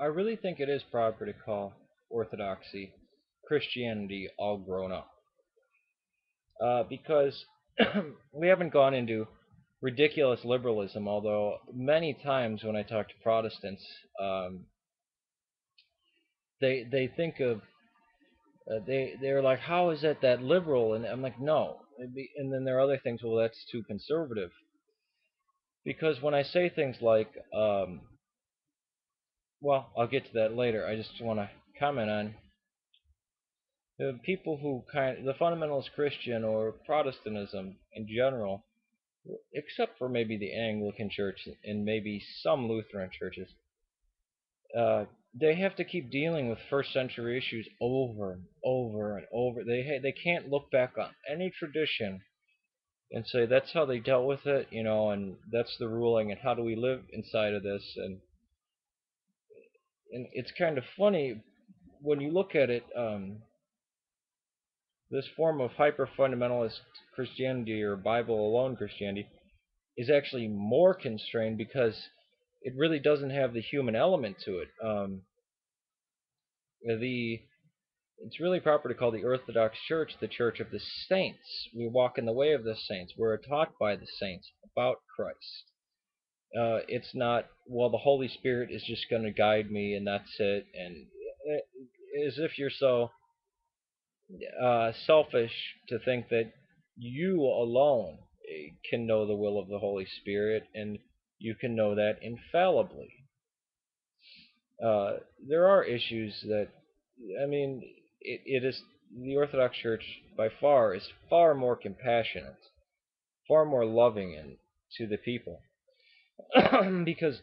I really think it is proper to call Orthodoxy Christianity all grown up, because we haven't gone into ridiculous liberalism. Although many times when I talk to Protestants, um, they think of they're like, how is that liberal? And I'm like, no. And then there are other things. Well, that's too conservative. Because when I say things like, well, I'll get to that later. I just want to comment on the people who the fundamentalist Christian or Protestantism in general, except for maybe the Anglican Church and maybe some Lutheran churches, uh, they have to keep dealing with first century issues over and over and over. They can't look back on any tradition and say that's how they dealt with it, and that's the ruling, and how do we live inside of this? And it's kind of funny when you look at it. This form of hyper fundamentalist Christianity or Bible alone Christianity is actually more constrained because it really doesn't have the human element to it. The It's really proper to call the Orthodox Church the Church of the Saints. We walk in the way of the saints. We're taught by the saints about Christ. It's not, well, the Holy Spirit is just going to guide me and that's it. And as if you're so selfish to think that you alone can know the will of the Holy Spirit and you can know that infallibly. There are issues that, I mean, it is the Orthodox Church by far is far more compassionate, far more loving to the people, because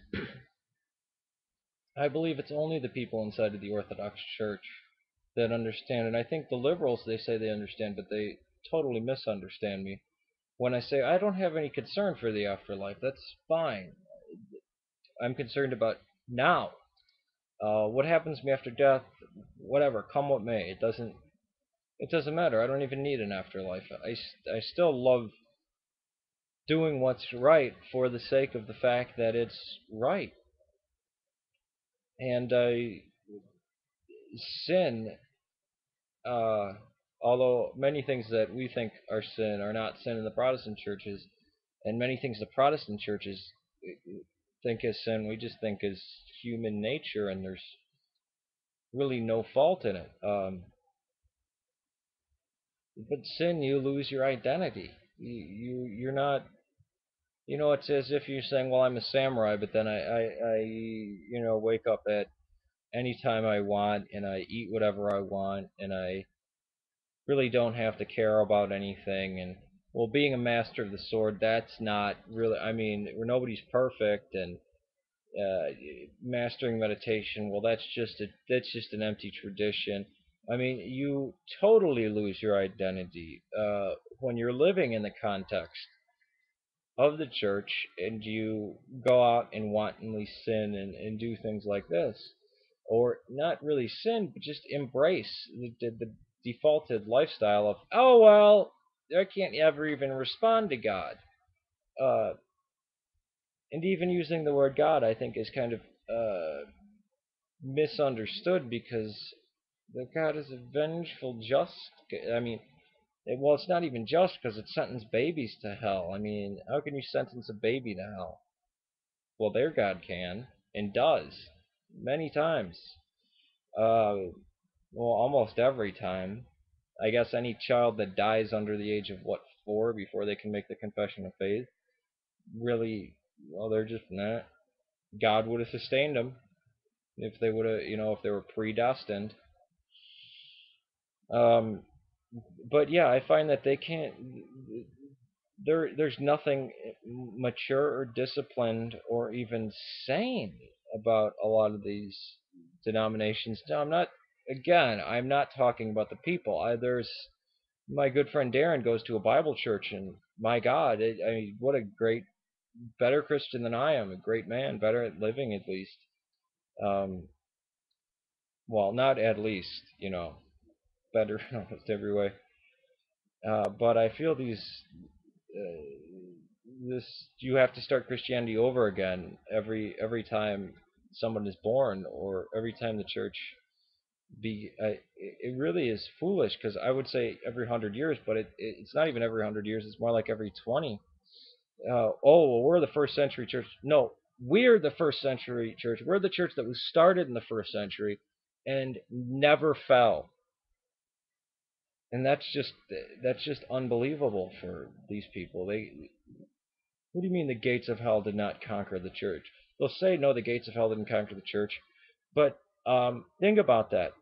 I believe it's only the people inside of the Orthodox Church that understand. And I think the liberals, they say they understand, but they totally misunderstand me when I say I don't have any concern for the afterlife. That's fine. I'm concerned about now. What happens to me after death? Whatever, come what may. It doesn't matter. I don't even need an afterlife. I still love doing what's right for the sake of the fact that it's right. And sin, uh, although many things that we think are sin are not sin in the Protestant churches, and many things the Protestant churches think is sin, we just think is human nature, and there's really no fault in it. But sin, you lose your identity. You're not. It's as if you're saying, "Well, I'm a samurai," but then I wake up at any time I want, and I eat whatever I want, and I really don't have to care about anything. And well, being a master of the sword, that's not really. I mean, nobody's perfect, and uh, mastering meditation, well, that's just an empty tradition. I mean, you totally lose your identity when you're living in the context of the church and you go out and wantonly sin and do things like this, or not really sin, but just embrace the defaulted lifestyle of, oh well, I can't ever even respond to God. Uh, and even using the word God, I think, is kind of misunderstood because the God is a vengeful, just. I mean, well, it's not even just because it sentenced babies to hell. I mean, how can you sentence a baby to hell? Well, their God can and does many times. Uh, well, almost every time. I guess any child that dies under the age of what, 4 before they can make the confession of faith, really, well, they're just not. God would have sustained them if they would have, if they were predestined. Um, but yeah, I find that they can't. There's nothing mature or disciplined or even sane about a lot of these denominations. Now, I'm not talking about the people. There's my good friend Darren goes to a Bible church, and my God, I mean, what a great, better Christian than I am, a great man, better at living at least. Um, well, not at least, better in almost every way. But I feel this you have to start Christianity over again every time. someone is born, or every time the church it really is foolish, because I would say every 100 years, but it's not even every 100 years. It's more like every 20. Oh, well, we're the first century church. No, we're the first century church. We're the church that was started in the first century and never fell. And that's just unbelievable for these people. What do you mean the gates of hell did not conquer the church? They'll say no, the gates of hell didn't conquer the church, but think about that.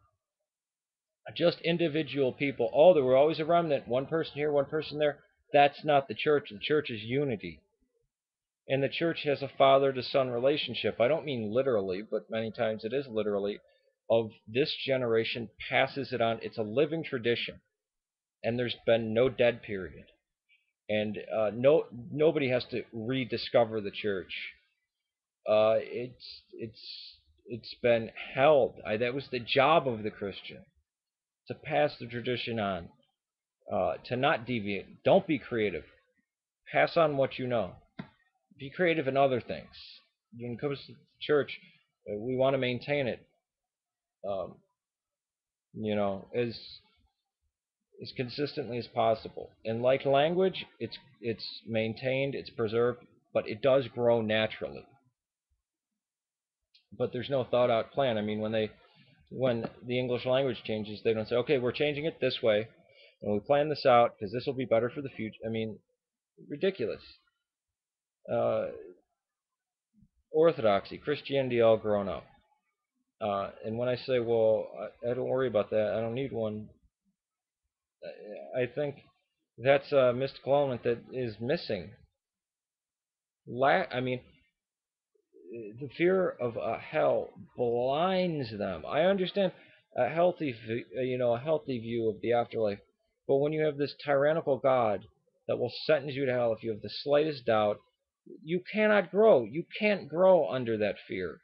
Just individual people. Oh, there were always a remnant. One person here, one person there. That's not the church. The church is unity. And the church has a father to son relationship. I don't mean literally, but many times it is literally. Of this generation passes it on. It's a living tradition, and there's been no dead period. And nobody has to rediscover the church. It's been held. That was the job of the Christian, to pass the tradition on, to not deviate. Don't be creative. Pass on what you know. Be creative in other things. When it comes to church, we want to maintain it, um, as consistently as possible. And like language, it's maintained, it's preserved, but it does grow naturally. But there's no thought out plan. I mean, when the English language changes, they don't say, okay, we're changing it this way, and we plan this out because this will be better for the future. I mean, ridiculous. Uh, Orthodoxy, Christianity, all grown up. And when I say, well, I don't worry about that, I don't need one, I think that's a mystical element that is missing. I mean, the fear of hell blinds them. I understand a a healthy view of the afterlife, but when you have this tyrannical God that will sentence you to hell if you have the slightest doubt, you cannot grow. You can't grow under that fear.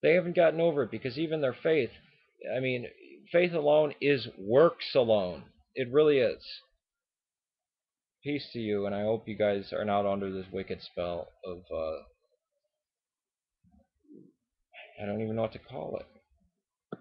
They haven't gotten over it, because even their faith, I mean, faith alone is works alone. It really is. Peace to you, and I hope you guys are not under this wicked spell of, I don't even know what to call it.